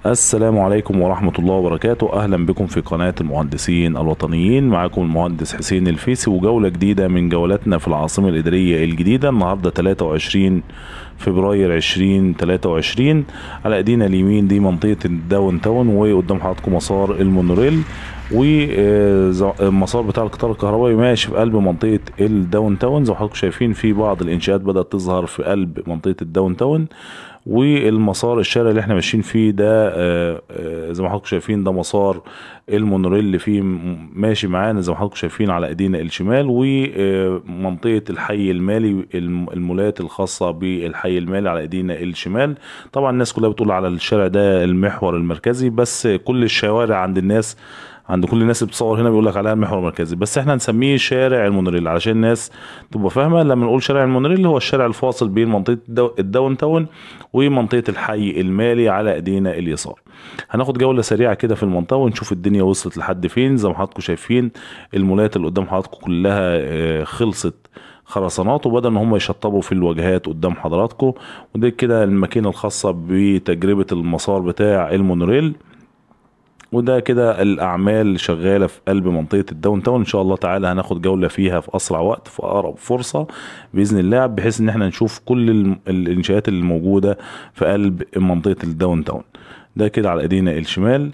السلام عليكم ورحمة الله وبركاته. أهلا بكم في قناة المهندسين الوطنيين. معكم المهندس حسين الفيسي وجولة جديدة من جولاتنا في العاصمة الإدارية الجديدة. النهاردة 23 فبراير 2023. على ايدينا اليمين دي منطقة الداون تاون، وقدام حضراتكم مسار المونوريل والمسار بتاع القطار الكهربائي ماشي في قلب منطقة الداون تاون. زي ما حضراتكم شايفين في بعض الإنشاءات بدأت تظهر في قلب منطقة الداون تاون. والمسار الشارع اللي احنا ماشيين فيه ده زي ما حضراتكم شايفين ده مسار المونوريل اللي فيه ماشي معانا زي ما حضراتكم شايفين على ايدينا الشمال. ومنطقة الحي المالي، المولات الخاصة بالحي المالي على ايدينا الشمال. طبعا الناس كلها بتقول على الشارع ده المحور المركزي، بس كل الشوارع عند كل الناس اللي بتصور هنا بيقول لك عليها المحور المركزي، بس احنا نسميه شارع المونوريل علشان الناس تبقى فاهمه. لما نقول شارع المونوريل هو الشارع الفاصل بين منطقه الداون تاون ومنطقه الحي المالي على ايدينا اليسار. هناخد جوله سريعه كده في المنطقه ونشوف الدنيا وصلت لحد فين. زي ما حضراتكم شايفين المولات اللي قدام حضراتكم كلها خلصت خرسانات، وبدأ ان هم يشطبوا في الواجهات قدام حضراتكم. ودي كده الماكينه الخاصه بتجربه المسار بتاع المونوريل. وده كده الاعمال شغاله في قلب منطقه الداون تاون. ان شاء الله تعالى هناخد جوله فيها في اسرع وقت في اقرب فرصه باذن الله، بحيث ان احنا نشوف كل الانشاءات اللي موجوده في قلب منطقه الداون تاون. ده كده على ايدينا الشمال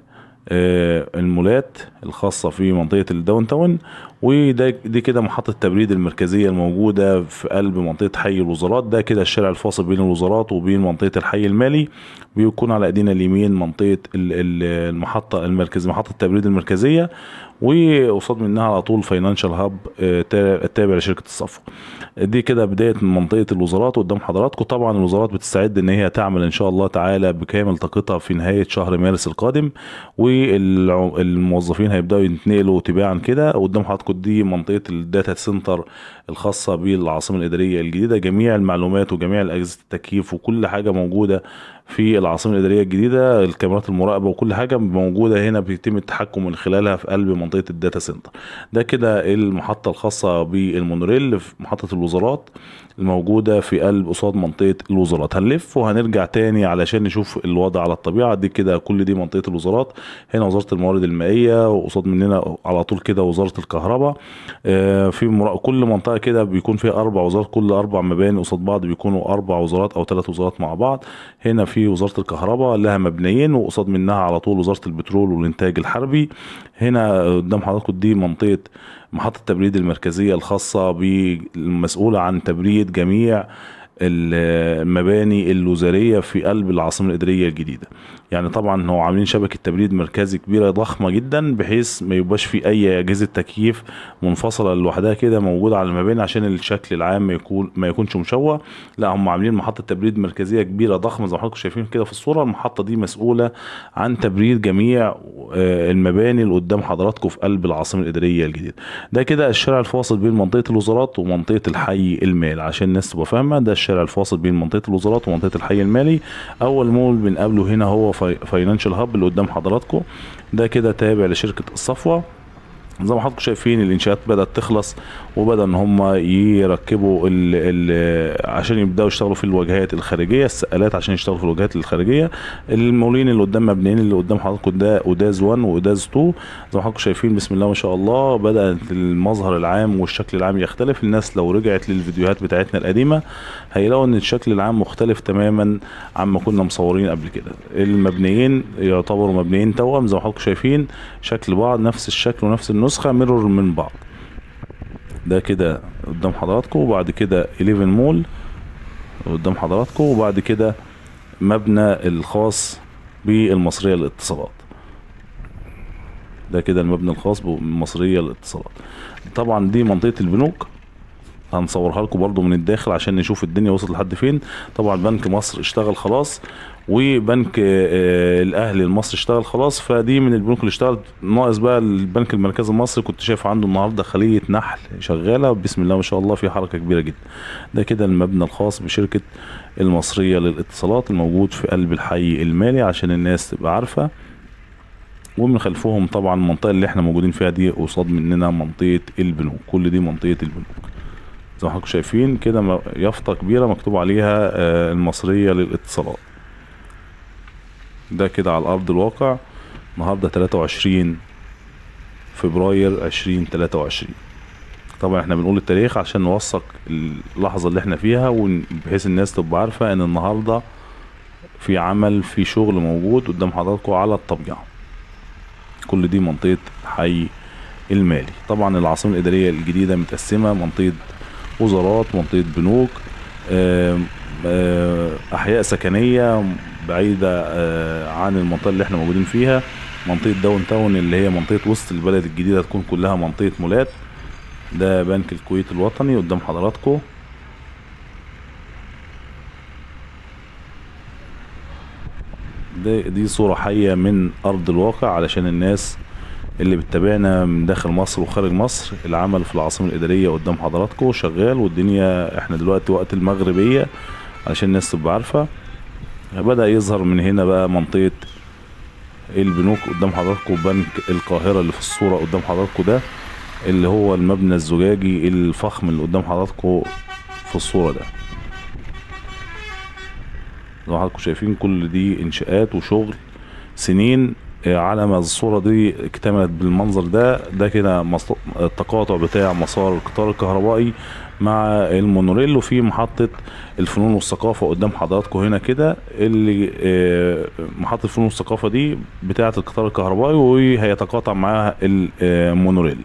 المولات الخاصة في منطقة الداون تاون. دي كده محطة التبريد المركزية الموجودة في قلب منطقة حي الوزارات. ده كده الشارع الفاصل بين الوزارات وبين منطقة الحي المالي. بيكون على ايدينا اليمين منطقة المحطة المركزية، محطة التبريد المركزية، وقصاد منها على طول فاينانشال هاب التابع لشركة الصفوة. دي كده بداية من منطقة الوزارات قدام حضراتكم. طبعا الوزارات بتستعد ان هي تعمل ان شاء الله تعالى بكامل طاقتها في نهاية شهر مارس القادم، والموظفين هيبدأوا ينتقلوا تباعا كده. قدام حضراتكم دي منطقة الداتا سنتر الخاصة بالعاصمة الإدارية الجديدة. جميع المعلومات وجميع أجهزة التكييف وكل حاجة موجودة في العاصمة الإدارية الجديدة. الكاميرات المراقبة وكل حاجة موجودة هنا بيتم التحكم من خلالها في قلب منطقة الداتا سنتر. ده كده المحطة الخاصة بالمونوريل في محطة الوزارات الموجودة في قلب قصاد منطقة الوزارات. هنلف وهنرجع تاني علشان نشوف الوضع على الطبيعة. دي كده كل دي منطقة الوزارات. هنا وزارة الموارد المائية، وقصاد مننا على طول كده وزارة الكهرباء. كل منطقة كده بيكون فيها 4 وزارات، كل 4 مباني قصاد بعض بيكونوا 4 وزارات أو 3 وزارات مع بعض. هنا في وزارة الكهرباء لها مبنيين، وقصاد منها على طول وزارة البترول والإنتاج الحربي. هنا قدام حضراتكم دي منطقة محطة التبريد المركزية الخاصة بالمسؤولة عن تبريد جميع المباني الوزارية في قلب العاصمة الإدارية الجديدة. يعني طبعا هو عاملين شبكة تبريد مركزي كبيرة ضخمة جدا، بحيث ما يبقاش في أي أجهزة تكييف منفصلة لوحدها كده موجودة على المباني عشان الشكل العام ما يكونش مشوه. لا، هم عاملين محطة تبريد مركزية كبيرة ضخمة زي ما حضراتكم شايفين كده في الصورة. المحطة دي مسؤولة عن تبريد جميع المباني اللي قدام حضراتكم في قلب العاصمة الإدارية الجديدة. ده كده الشارع الفاصل بين منطقة الوزارات ومنطقة الحي المالي عشان الناس تبقى فاهمة. ده الشارع الفاصل بين منطقة الوزارات ومنطقة الحي المالي. أول مول بنقابله هنا هو فاينانشال هاب اللي قدام حضراتكم. ده كده تابع لشركة الصفوة. زي ما حضراتكم شايفين الانشاءات بدأت تخلص، وبدأ ان هم يركبوا عشان يبدأوا يشتغلوا في الواجهات الخارجية، السقالات عشان يشتغلوا في الواجهات الخارجية. المولين اللي قدام مبنيين اللي قدام حضراتكم ده اوداز 1 واوداز 2. زي ما حضراتكم شايفين بسم الله ما شاء الله بدأت المظهر العام والشكل العام يختلف. الناس لو رجعت للفيديوهات بتاعتنا القديمة هيلاقوا ان الشكل العام مختلف تماما عما كنا مصورين قبل كده. المبنيين يعتبروا مبنيين توأم زي ما حضراتكم شايفين شكل بعض، نفس الشكل ونفس النسخة ميرور من بعض. ده كده قدام حضراتكم، وبعد كده 11 مول قدام حضراتكم، وبعد كده مبنى الخاص بالمصرية للاتصالات. ده كده المبنى الخاص بالمصرية للاتصالات. طبعا دي منطقة البنوك هنصورها لكم برضو من الداخل عشان نشوف الدنيا وصلت لحد فين. طبعا بنك مصر اشتغل خلاص، وبنك الاهلي المصري اشتغل خلاص. فدي من البنوك اللي اشتغلت. ناقص بقى البنك المركزي المصري، كنت شايف عنده النهارده خلية نحل شغالة بسم الله ما شاء الله، في حركة كبيرة جدا. ده كده المبنى الخاص بشركة المصرية للاتصالات الموجود في قلب الحي المالي عشان الناس تبقى عارفة. ومن خلفهم طبعا المنطقة اللي احنا موجودين فيها دي قصاد مننا منطقة البنوك. كل دي منطقة البنوك زي ما حضراتكم شايفين كده، يافطة كبيرة مكتوب عليها المصرية للاتصالات. ده كده على ارض الواقع النهارده 23 فبراير 2023. طبعا احنا بنقول التاريخ عشان نوثق اللحظة اللي احنا فيها، بحيث الناس تبقى عارفة ان النهاردة في عمل، في شغل موجود قدام حضراتكم على الطبيعة. كل دي منطقة حي المالي. طبعا العاصمة الإدارية الجديدة متقسمة منطقة وزارات، منطقة بنوك، أحياء سكنية بعيدة عن المنطقة اللي احنا موجودين فيها. منطقة داون تاون اللي هي منطقة وسط البلد الجديدة تكون كلها منطقة مولات. ده بنك الكويت الوطني قدام حضراتكم. دي صورة حية من أرض الواقع علشان الناس اللي بتتابعنا من داخل مصر وخارج مصر. العمل في العاصمة الإدارية قدام حضراتكم شغال، والدنيا احنا دلوقتي وقت المغربية علشان الناس تبقى عارفة. بدأ يظهر من هنا بقى منطقة البنوك قدام حضراتكم. بنك القاهرة اللي في الصورة قدام حضراتكم ده اللي هو المبنى الزجاجي الفخم اللي قدام حضراتكم في الصورة ده. زي ما حضراتكم شايفين كل دي انشاءات وشغل سنين على ما الصورة دي اكتملت بالمنظر ده كده التقاطع بتاع مسار القطار الكهربائي مع المونوريل. وفي محطة الفنون والثقافة قدام حضراتكم هنا كده، اللي محطة الفنون والثقافة دي بتاعة القطار الكهربائي وهيتقاطع معاها المونوريل.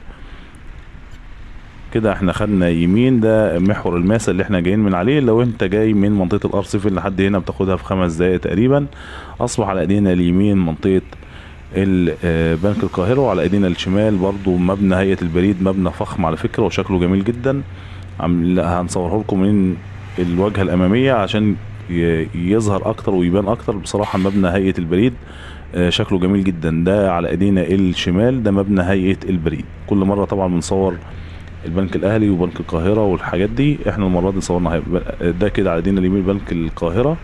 كده احنا خدنا يمين، ده محور الماسة اللي احنا جايين من عليه. لو انت جاي من منطقة الارصفة لحد هنا بتاخدها في 5 دقايق تقريبا. اصبح على ايدينا اليمين منطقة بنك القاهرة، وعلى ايدينا الشمال برضو مبنى هيئة البريد، مبنى فخم على فكرة وشكله جميل جدا. هنصوره لكم من الواجهة الامامية عشان يظهر اكتر ويبان اكتر. بصراحة مبنى هيئة البريد شكله جميل جدا. ده على ايدينا الشمال ده مبنى هيئة البريد. كل مرة طبعا بنصور البنك الاهلي وبنك القاهرة والحاجات دي، احنا المرة دي صورنا ده كده على ايدينا اليمين بنك القاهرة،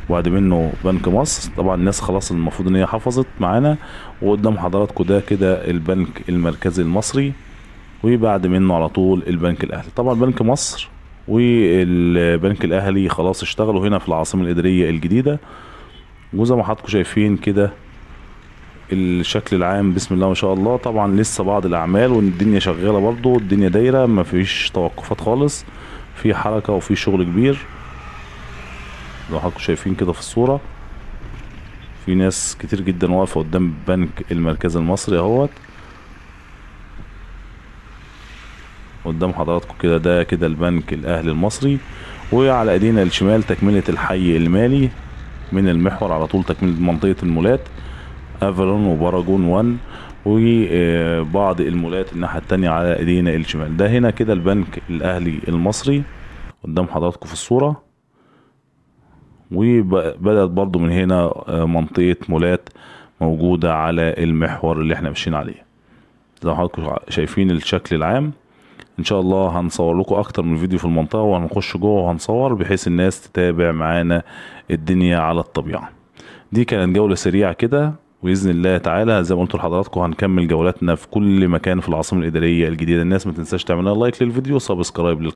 وبعد منه بنك مصر. طبعا الناس خلاص المفروض ان هي حفظت معانا. وقدام حضراتكم ده كده البنك المركزي المصري، وبعد منه على طول البنك الاهلي. طبعا بنك مصر والبنك الاهلي خلاص اشتغلوا هنا في العاصمة الادارية الجديدة. وزي ما حضراتكم شايفين كده الشكل العام بسم الله ما شاء الله. طبعا لسه بعض الاعمال والدنيا شغالة برضو، الدنيا دايرة ما فيش توقفات خالص، في حركة وفي شغل كبير. زي ما حضراتكم شايفين كده في الصورة في ناس كتير جدا واقفة قدام بنك المركزي المصري اهوت قدام حضراتكم كده. ده كده البنك الاهلي المصري. وعلى ايدينا الشمال تكملة الحي المالي من المحور على طول، تكملة منطقة المولات افالون وباراجون 1 وبعض المولات الناحية التانية على ايدينا الشمال. ده هنا كده البنك الاهلي المصري قدام حضراتكم في الصورة. وبدأت برضو من هنا منطقة مولات موجودة على المحور اللي احنا ماشيين عليه. زي ما حضراتكم شايفين الشكل العام. ان شاء الله هنصور لكم اكتر من فيديو في المنطقة، وهنخش جوه وهنصور بحيث الناس تتابع معانا الدنيا على الطبيعة. دي كانت جولة سريعة كده، وبإذن الله تعالى زي ما قلت لحضراتكم هنكمل جولاتنا في كل مكان في العاصمة الإدارية الجديدة. الناس ما تنساش تعملها لايك للفيديو وسبسكرايب